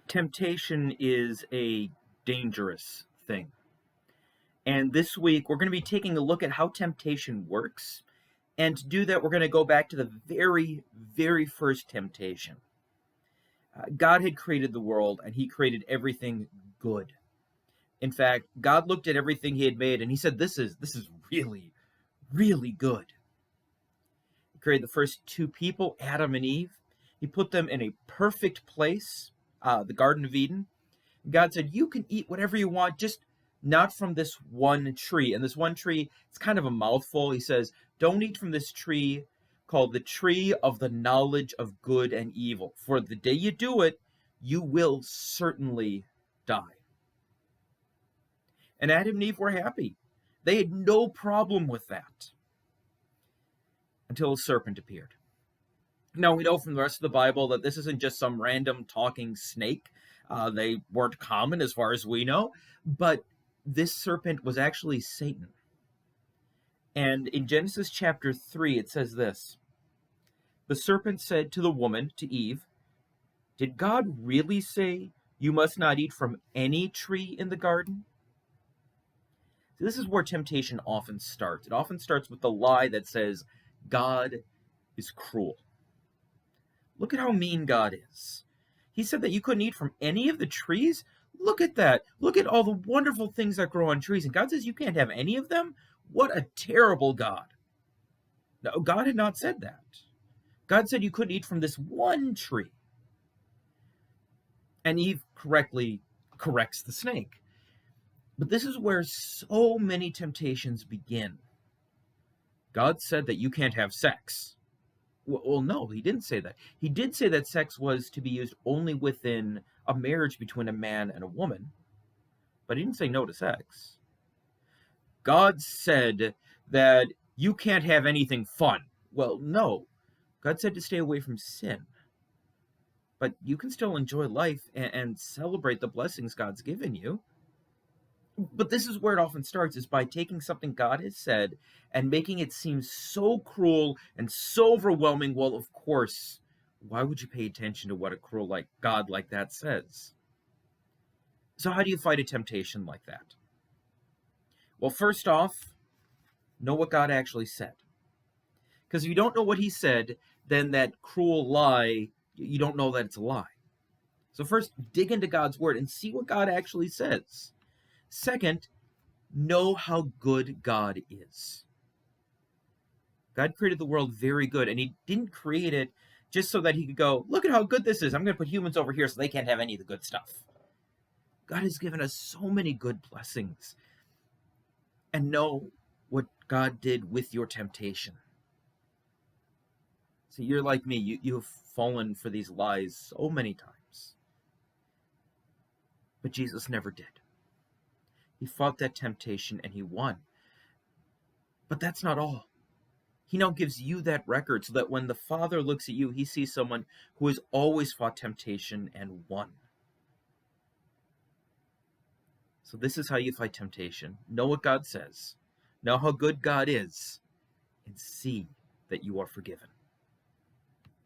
Temptation is a dangerous thing. And this week, we're going to be taking a look at how temptation works. And to do that, we're going to go back to the very, very first temptation. God had created the world, and he created everything good. In fact, God looked at everything he had made, and he said, this is really, really good. He created the first two people, Adam and Eve. He put them in a perfect place, the Garden of Eden. God said, you can eat whatever you want, just not from this one tree. And this one tree, it's kind of a mouthful. He says, don't eat from this tree called the tree of the knowledge of good and evil. For the day you do it, you will certainly die. And Adam and Eve were happy. They had no problem with that until a serpent appeared. Now, we know from the rest of the Bible that this isn't just some random talking snake. They weren't common as far as we know, but this serpent was actually Satan. And in Genesis chapter 3, it says this: the serpent said to the woman, to Eve, did God really say you must not eat from any tree in the garden? This is where temptation often starts. It often starts with the lie that says God is cruel. Look at how mean God is. He said that you couldn't eat from any of the trees. Look at that. Look at all the wonderful things that grow on trees. And God says you can't have any of them? What a terrible God. No, God had not said that. God said you couldn't eat from this one tree. And Eve correctly corrects the snake. But this is where so many temptations begin. God said that you can't have sex. Well, no, he didn't say that. He did say that sex was to be used only within a marriage between a man and a woman, but he didn't say no to sex. God said that you can't have anything fun. Well, no. God said to stay away from sin. But you can still enjoy life and celebrate the blessings God's given you. But this is where it often starts, is by taking something God has said and making it seem so cruel and so overwhelming. Well, of course, why would you pay attention to what a cruel God like that says? So how do you fight a temptation like that? Well, first off, know what God actually said. Because if you don't know what he said, then that cruel lie, you don't know that it's a lie. So first, dig into God's word and see what God actually says. Second, know how good God is. God created the world very good, and he didn't create it just so that he could go, look at how good this is. I'm going to put humans over here so they can't have any of the good stuff. God has given us so many good blessings. And know what God did with your temptation. See, you're like me. You have fallen for these lies so many times. But Jesus never did. He fought that temptation and he won. But that's not all. He now gives you that record so that when the Father looks at you, he sees someone who has always fought temptation and won. So this is how you fight temptation. Know what God says. Know how good God is. And see that you are forgiven.